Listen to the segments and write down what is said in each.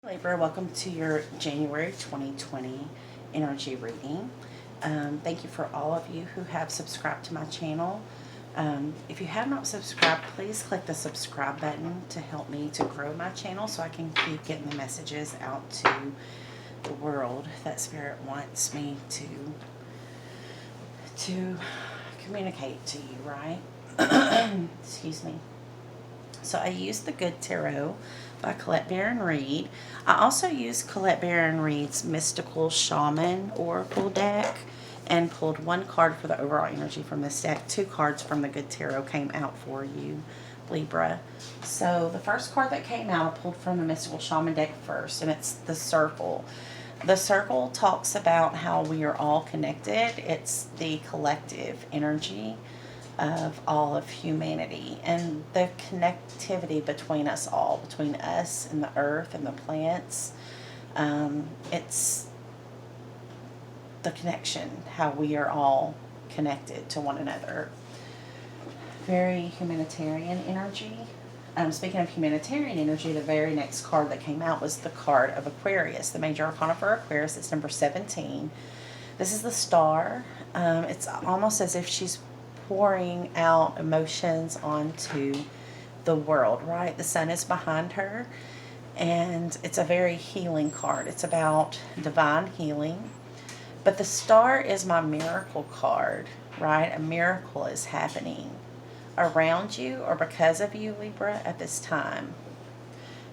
Libra, welcome to your January 2020 energy reading. Thank you for all of you who have subscribed to my channel. If you have not subscribed, please click the subscribe button to help me to grow my channel so I can keep getting the messages out to the world that Spirit wants me to communicate to you, right? Excuse me. So I used the Good Tarot by Colette Baron Reed. I also used Colette Baron Reed's Mystical Shaman Oracle deck and pulled one card for the overall energy from this deck. Two cards from the Good Tarot came out for you, Libra. So the first card that came out, I pulled from the Mystical Shaman deck first, and it's the Circle. The circle talks about how we are all connected. It's the collective energy of all of humanity and the connectivity between us all, between us and the earth and the plants. It's the connection, how we are all connected to one another. Very humanitarian energy. Speaking of humanitarian energy, the very next card that came out was the card of Aquarius. The major arcana for Aquarius is number 17. This is the star. It's almost as if she's pouring out emotions onto the world, right? The sun is behind her, and it's a very healing card. It's about divine healing. But the star is my miracle card, right? A miracle is happening around you or because of you, Libra, at this time.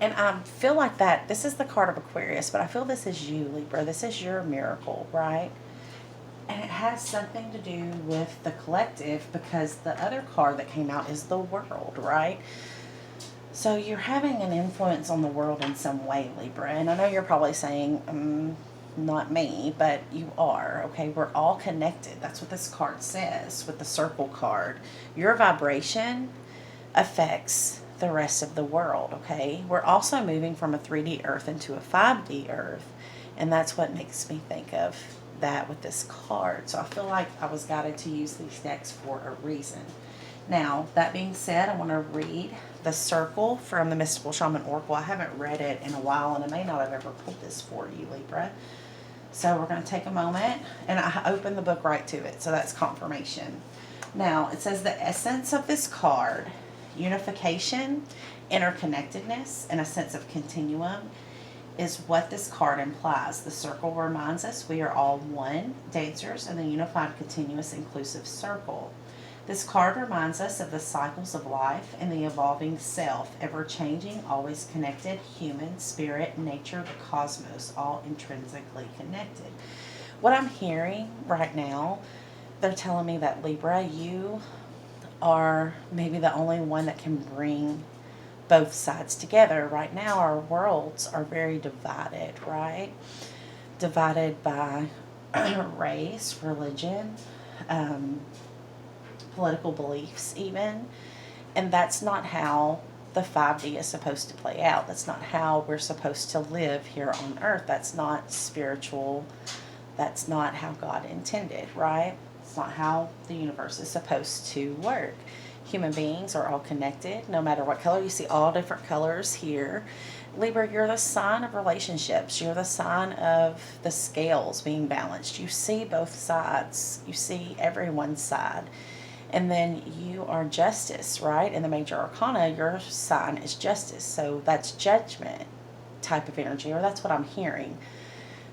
And I feel like that, this is the card of Aquarius, but I feel this is you, Libra. This is your miracle, right? And it has something to do with the collective because the other card that came out is the world, right? So you're having an influence on the world in some way, Libra. And I know you're probably saying, not me, but you are, okay? We're all connected. That's what this card says with the circle card. Your vibration affects the rest of the world, okay? We're also moving from a 3D earth into a 5D earth. And that's what makes me think of that with this card. So I feel like I was guided to use these decks for a reason. Now, that being said, I want to read the Circle from the Mystical Shaman Oracle. I haven't read it in a while, and I may not have ever pulled this for you, Libra. So we're going to take a moment, and I opened the book right to it, so that's confirmation. Now, it says the essence of this card: unification, interconnectedness, and a sense of continuum is what this card implies. The circle reminds us we are all one, dancers in the unified, continuous, inclusive circle. This card reminds us of the cycles of life and the evolving self, ever-changing, always connected, human, spirit, nature, the cosmos, all intrinsically connected. What I'm hearing right now, they're telling me that, Libra, you are maybe the only one that can bring both sides together. Right now, our worlds are very divided, right? Divided by race, religion, political beliefs, even. And that's not how the 5D is supposed to play out. That's not how we're supposed to live here on earth. That's not spiritual. That's not how God intended, right? It's not how the universe is supposed to work. Human beings are all connected, no matter what color. You see all different colors here. Libra, you're the sign of relationships. You're the sign of the scales being balanced. You see both sides. You see everyone's side. And then you are justice, right? In the major arcana, your sign is justice. So that's judgment type of energy, or that's what I'm hearing.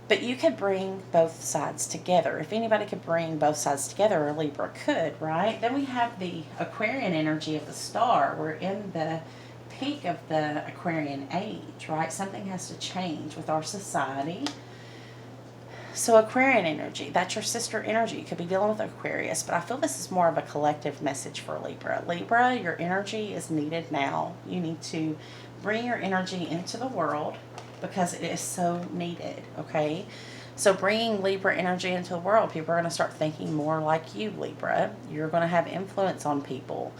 But you could bring both sides together. If anybody could bring both sides together, a Libra could, right? Then we have the Aquarian energy of the star. We're in the peak of the Aquarian age, right? Something has to change with our society. So Aquarian energy, that's your sister energy. You could be dealing with Aquarius, but I feel this is more of a collective message for Libra. Libra, your energy is needed now. You need to bring your energy into the world because it is so needed, okay? So bringing Libra energy into the world, people are going to start thinking more like you, Libra. You're going to have influence on people.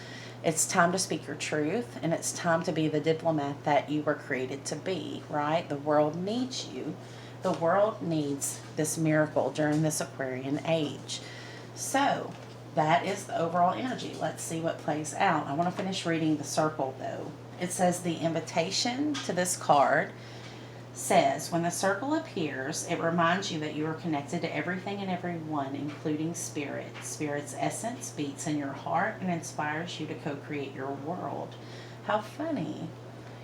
It's time to speak your truth, and it's time to be the diplomat that you were created to be, right? The world needs you. The world needs this miracle during this Aquarian age. So that is the overall energy. Let's see what plays out. I want to finish reading the circle, though. It says the invitation to this card says, when the circle appears, it reminds you that you are connected to everything and everyone, including spirit. Spirit's essence beats in your heart and inspires you to co-create your world. How funny.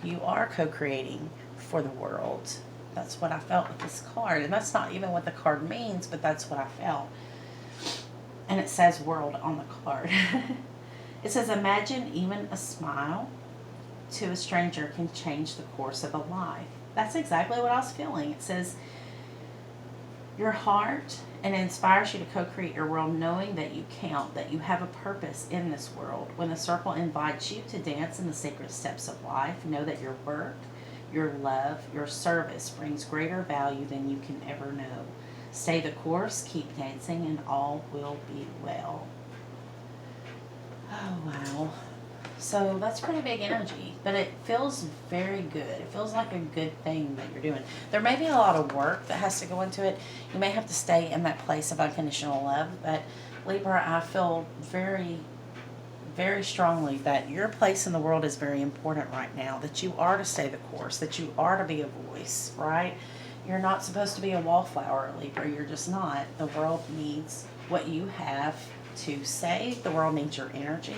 You are co-creating for the world. That's what I felt with this card. And that's not even what the card means, but that's what I felt. And it says world on the card. It says, imagine even a smile to a stranger can change the course of a life. That's exactly what I was feeling. It says, your heart, and it inspires you to co-create your world knowing that you count, that you have a purpose in this world. When the circle invites you to dance in the sacred steps of life, know that your work, your love, your service brings greater value than you can ever know. Stay the course, keep dancing, and all will be well. Oh, wow. So that's pretty big energy, but it feels very good. It feels like a good thing that you're doing. There may be a lot of work that has to go into it. You may have to stay in that place of unconditional love, but Libra, I feel very, very strongly that your place in the world is very important right now, that you are to stay the course, that you are to be a voice, right? You're not supposed to be a wallflower, Libra. You're just not. The world needs what you have to say. The world needs your energy.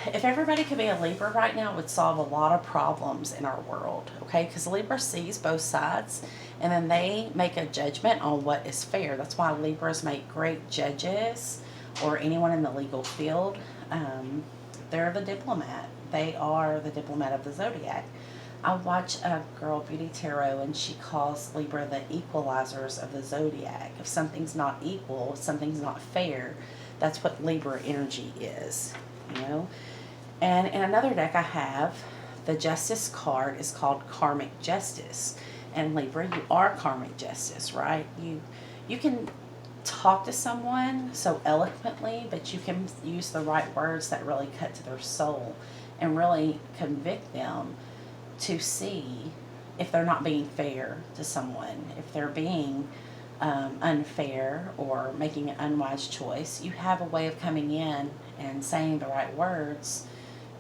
If everybody could be a Libra right now, it would solve a lot of problems in our world, okay? Because Libra sees both sides, and then they make a judgment on what is fair. That's why Libras make great judges, or anyone in the legal field. They're the diplomat. They are the diplomat of the zodiac. I watch a girl, Beauty Tarot, and she calls Libra the equalizers of the zodiac. If something's not equal, if something's not fair, that's what Libra energy is, you know? And in another deck I have, the Justice card is called Karmic Justice. And Libra, you are Karmic Justice, right? You can talk to someone so eloquently, but you can use the right words that really cut to their soul and really convict them to see if they're not being fair to someone, if they're being unfair or making an unwise choice. You have a way of coming in and saying the right words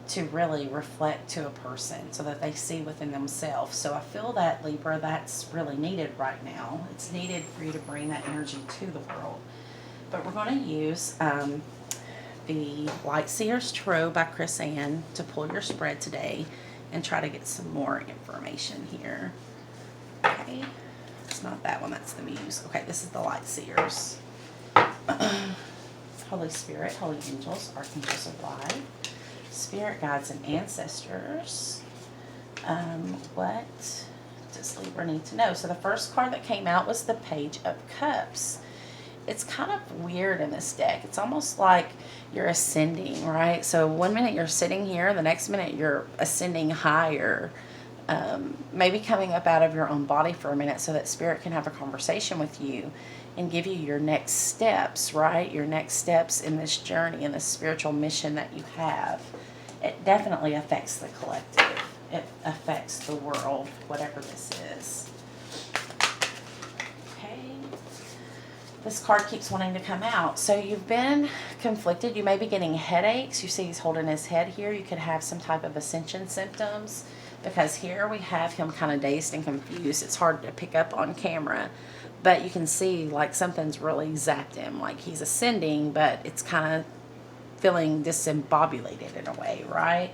to really reflect to a person so that they see within themselves. So I feel that, Libra, that's really needed right now. It's needed for you to bring that energy to the world. But we're going to use the Light Seers Tarot by Chris Ann to pull your spread today and try to get some more information here. Okay, it's not that one, that's the Muse. Okay, this is the Light Seers. Holy Spirit, Holy Angels, Archangels of Light, Spirit Guides and Ancestors. What does Libra need to know? So the first card that came out was the Page of Cups. It's kind of weird in this deck. It's almost like you're ascending, right? So one minute you're sitting here, the next minute you're ascending higher. Maybe coming up out of your own body for a minute so that Spirit can have a conversation with you and give you your next steps, right? Your next steps in this journey, in this spiritual mission that you have. It definitely affects the collective. It affects the world, whatever this is. Okay. This card keeps wanting to come out. So you've been conflicted. You may be getting headaches. You see he's holding his head here. You could have some type of ascension symptoms, because here we have him kind of dazed and confused. It's hard to pick up on camera, but you can see like something's really zapped him. Like he's ascending, but it's kind of feeling disembobulated in a way, right?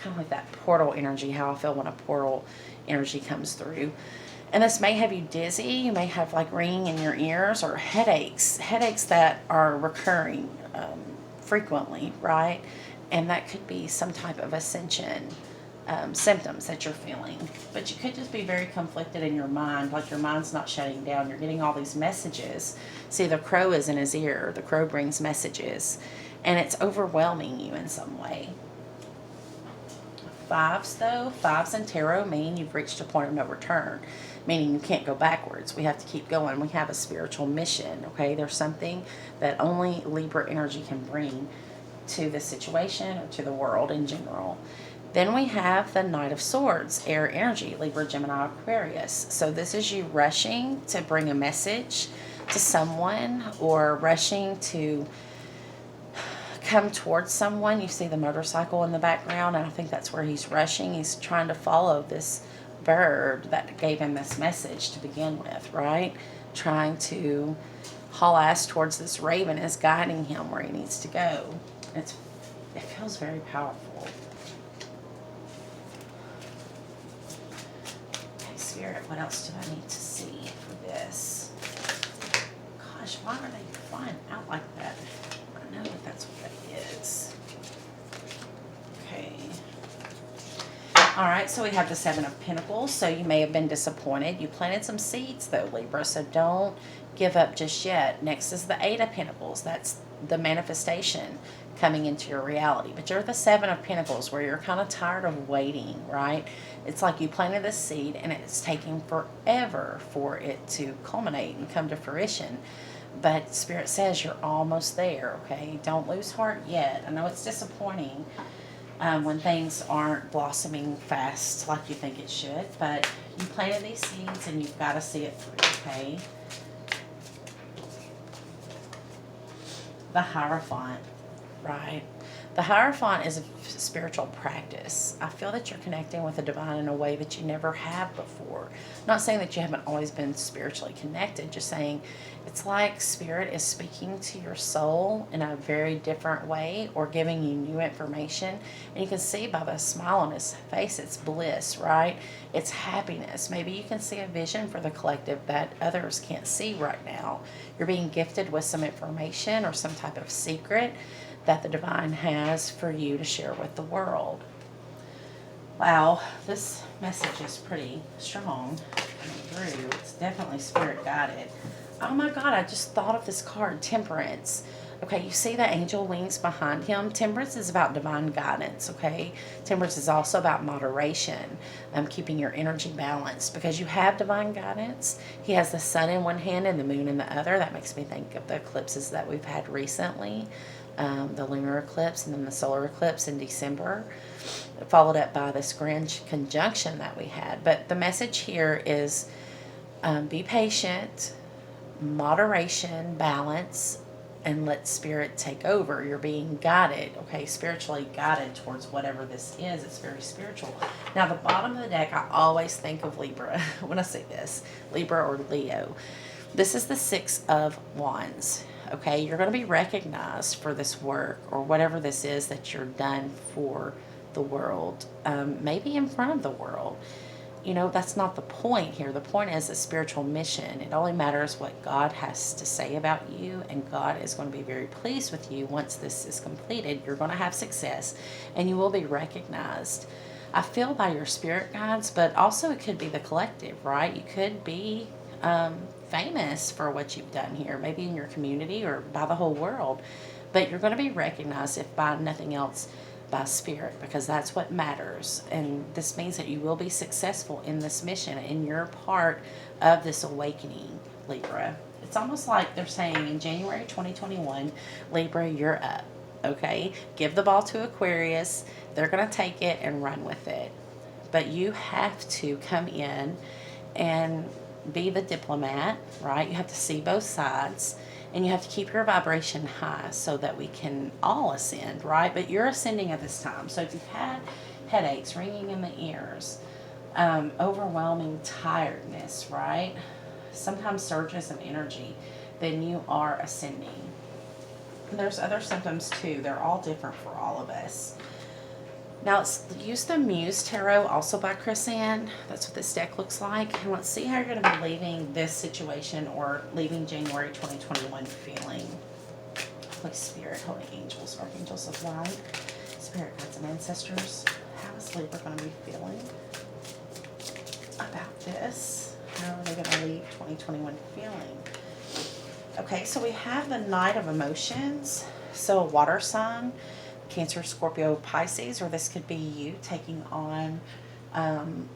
Kind of like that portal energy, how I feel when a portal energy comes through. And this may have you dizzy. You may have like ringing in your ears or headaches that are recurring frequently, right? And that could be some type of ascension symptoms that you're feeling. But you could just be very conflicted in your mind, like your mind's not shutting down. You're getting all these messages. See, the crow is in his ear. The crow brings messages, and it's overwhelming you in some way. Fives, though, fives in tarot mean you've reached a point of no return, meaning you can't go backwards. We have to keep going. We have a spiritual mission, okay? There's something that only Libra energy can bring to the situation or to the world in general. Then we have the Knight of Swords, air energy, Libra, Gemini, Aquarius. So this is you rushing to bring a message to someone or rushing to come towards someone. You see the motorcycle in the background, and I think that's where he's rushing. He's trying to follow this bird that gave him this message to begin with, right? Trying to haul ass towards this raven is guiding him where he needs to go. It feels very powerful. Okay, Spirit, what else do I need to see for this? Gosh, why are they flying out like that? I know that that's what that is. Okay. All right, so we have the Seven of Pentacles. So you may have been disappointed. You planted some seeds, though, Libra, so don't give up just yet. Next is the Eight of Pentacles. That's the manifestation coming into your reality. But you're the Seven of Pentacles, where you're kind of tired of waiting, right? It's like you planted this seed, and it's taking forever for it to culminate and come to fruition. But Spirit says you're almost there, okay? Don't lose heart yet. I know it's disappointing when things aren't blossoming fast like you think it should, but you planted these seeds and you've got to see it through, okay? The Hierophant, right? The Hierophant is a spiritual practice. I feel that you're connecting with the divine in a way that you never have before. Not saying that you haven't always been spiritually connected, just saying it's like Spirit is speaking to your soul in a very different way or giving you new information. And you can see by the smile on his face, it's bliss, right? It's happiness. Maybe you can see a vision for the collective that others can't see right now. You're being gifted with some information or some type of secret that the divine has for you to share with the world. Wow, this message is pretty strong coming through. It's definitely Spirit guided. Oh my God, I just thought of this card, Temperance. Okay, you see the angel wings behind him? Temperance is about divine guidance, okay? Temperance is also about moderation, keeping your energy balanced, because you have divine guidance. He has the sun in one hand and the moon in the other. That makes me think of the eclipses that we've had recently. The lunar eclipse and then the solar eclipse in December, followed up by this grand conjunction that we had. But the message here is be patient, moderation, balance, and let Spirit take over. You're being guided, okay, spiritually guided towards whatever this is. It's very spiritual. Now, the bottom of the deck, I always think of Libra when I say this, Libra or Leo. This is the Six of Wands. Okay, you're going to be recognized for this work or whatever this is that you're done for the world, maybe in front of the world. You know, that's not the point here. The point is a spiritual mission. It only matters what God has to say about you, and God is going to be very pleased with you once this is completed. You're going to have success, and you will be recognized. I feel by your spirit guides, but also it could be the collective, right? You could be famous for what you've done here, maybe in your community or by the whole world, but you're going to be recognized, if by nothing else, by Spirit, because that's what matters. And this means that you will be successful in this mission, and you're part of this awakening, Libra. It's almost like they're saying in January 2021, Libra, you're up, okay? Give the ball to Aquarius. They're going to take it and run with it, but you have to come in and be the diplomat, right? You have to see both sides, and you have to keep your vibration high so that we can all ascend, right? But you're ascending at this time. So if you've had headaches, ringing in the ears, overwhelming tiredness, right? Sometimes surges of energy, then you are ascending. And there's other symptoms too. They're all different for all of us. Now let's use the Muse Tarot, also by Chris Ann. That's what this deck looks like. And let's see how you're going to be leaving this situation or leaving January 2021 feeling. Holy Spirit, Holy Angels, Archangels of Light, Spirit Guides and Ancestors. How is Libra going to be feeling about this? How are they going to leave 2021 feeling? Okay, so we have the Knight of Emotions. So a water sign. Cancer, Scorpio, Pisces, or this could be you taking on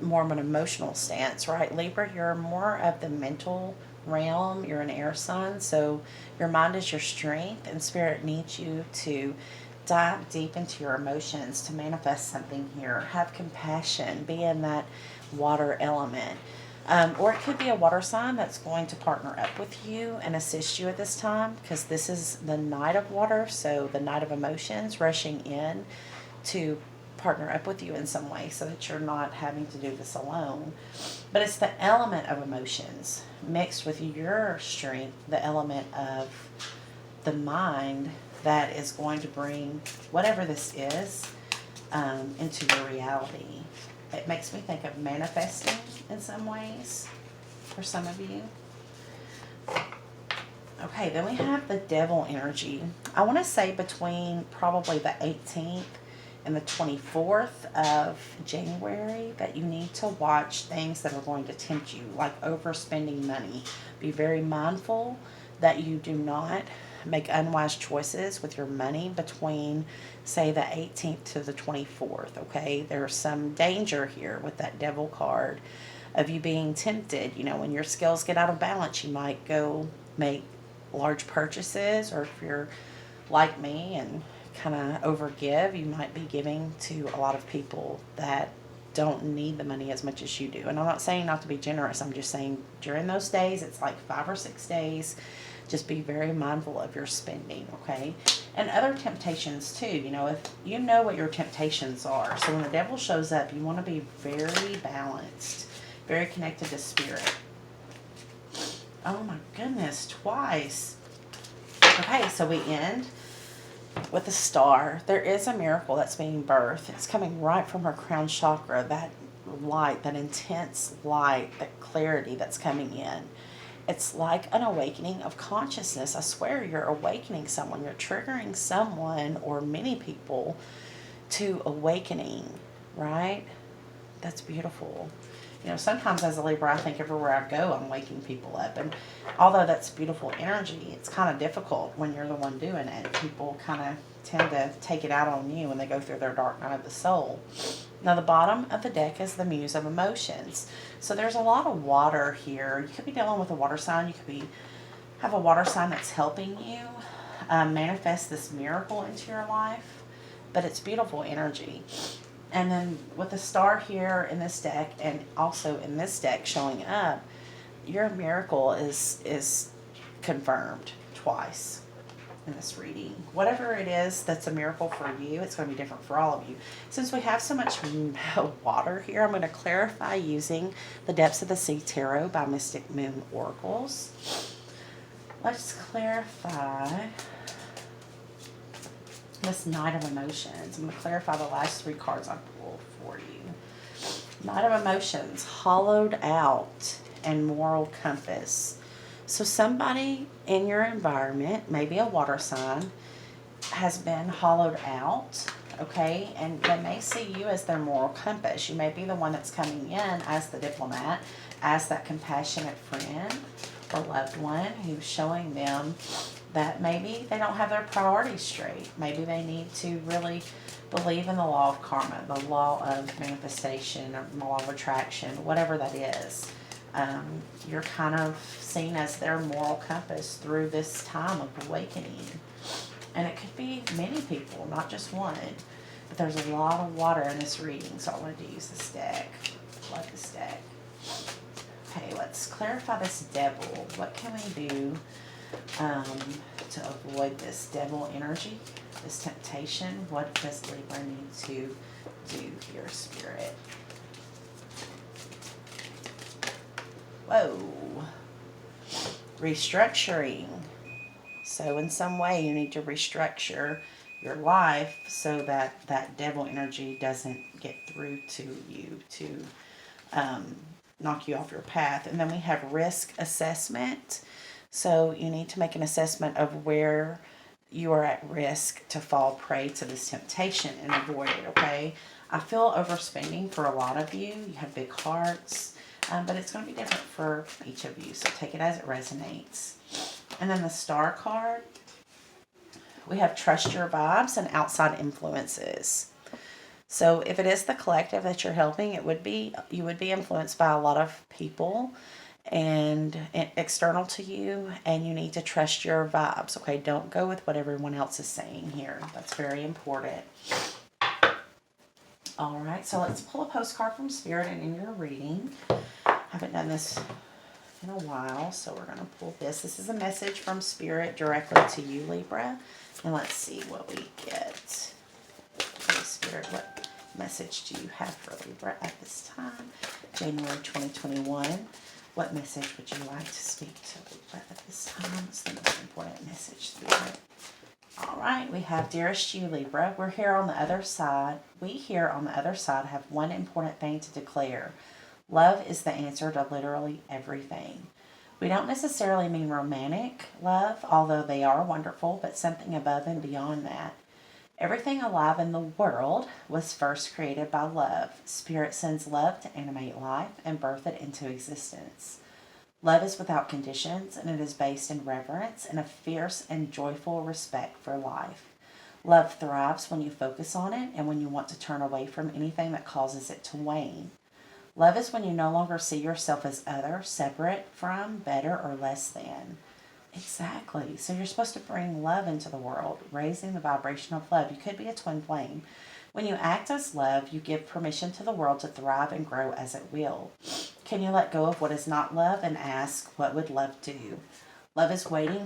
more of an emotional stance, right? Libra, you're more of the mental realm. You're an air sign, so your mind is your strength, and Spirit needs you to dive deep into your emotions to manifest something here. Have compassion, be in that water element. Or it could be a water sign that's going to partner up with you and assist you at this time, because this is the Knight of Water, so the Knight of Emotions rushing in to partner up with you in some way so that you're not having to do this alone. But it's the element of emotions mixed with your strength, the element of the mind that is going to bring whatever this is into your reality. It makes me think of manifesting in some ways for some of you. Okay, then we have the devil energy. I want to say between probably the 18th and the 24th of January that you need to watch things that are going to tempt you, like overspending money. Be very mindful that you do not make unwise choices with your money between, say, the 18th to the 24th, okay? There's some danger here with that devil card of you being tempted. You know, when your scales get out of balance, you might go make large purchases, or if you're like me and kind of overgive, you might be giving to a lot of people that don't need the money as much as you do. And I'm not saying not to be generous. I'm just saying during those days, it's like 5 or 6 days, just be very mindful of your spending, okay? And other temptations too. You know, if you know what your temptations are. So when the devil shows up, you want to be very balanced, very connected to spirit. Oh my goodness, twice. Okay, so we end with the star. There is a miracle that's being birthed. It's coming right from her crown chakra, that light, that intense light, that clarity that's coming in. It's like an awakening of consciousness. I swear you're awakening someone. You're triggering someone or many people to awakening, right? That's beautiful. You know, sometimes as a Libra, I think everywhere I go, I'm waking people up. And although that's beautiful energy, it's kind of difficult when you're the one doing it. People kind of tend to take it out on you when they go through their dark night of the soul. Now, the bottom of the deck is the Muse of Emotions. So there's a lot of water here. You could be dealing with a water sign. You could have a water sign that's helping you manifest this miracle into your life. But it's beautiful energy. And then with the star here in this deck and also in this deck showing up, your miracle is confirmed twice in this reading. Whatever it is that's a miracle for you, it's going to be different for all of you. Since we have so much water here, I'm going to clarify using the Depths of the Sea Tarot by Mystic Moon Oracles. Let's clarify this Knight of Emotions. I'm going to clarify the last 3 cards I pulled for you. Knight of Emotions, hollowed out, and moral compass. So somebody in your environment, maybe a water sign, has been hollowed out, okay? And they may see you as their moral compass. You may be the one that's coming in as the diplomat, as that compassionate friend or loved one who's showing them that maybe they don't have their priorities straight. Maybe they need to really believe in the law of karma, the law of manifestation, or the law of attraction, whatever that is. You're kind of seen as their moral compass through this time of awakening. And it could be many people, not just one. But there's a lot of water in this reading, so I wanted to use this deck. Love this deck. Okay, let's clarify this devil. What can we do to avoid this devil energy, this temptation? What does Libra need to do here, Spirit? Whoa. Restructuring. So in some way you need to restructure your life so that that devil energy doesn't get through to you to knock you off your path. And then we have risk assessment. So you need to make an assessment of where you are at risk to fall prey to this temptation and avoid it, okay? I feel overspending for a lot of you. You have big hearts, but it's going to be different for each of you. So take it as it resonates. And then the star card, we have trust your vibes and outside influences. So if it is the collective that you're helping, you would be influenced by a lot of people and external to you, and you need to trust your vibes, okay? Don't go with what everyone else is saying here. That's very important. All right, so let's pull a postcard from Spirit and in your reading. I haven't done this in a while, so we're going to pull this. This is a message from Spirit directly to you, Libra. And let's see what we get. Okay, Spirit, what message do you have for Libra at this time? January 2021. What message would you like to speak to Libra at this time? What's the most important message to Libra? All right, we have Dearest You, Libra. We're here on the other side. We here on the other side have one important thing to declare. Love is the answer to literally everything. We don't necessarily mean romantic love, although they are wonderful, but something above and beyond that. Everything alive in the world was first created by love. Spirit sends love to animate life and birth it into existence. Love is without conditions, and it is based in reverence and a fierce and joyful respect for life. Love thrives when you focus on it and when you want to turn away from anything that causes it to wane. Love is when you no longer see yourself as other, separate from, better, or less than. Exactly. So you're supposed to bring love into the world, raising the vibration of love. You could be a twin flame. When you act as love, you give permission to the world to thrive and grow as it will. Can you let go of what is not love and ask, what would love do? Love is waiting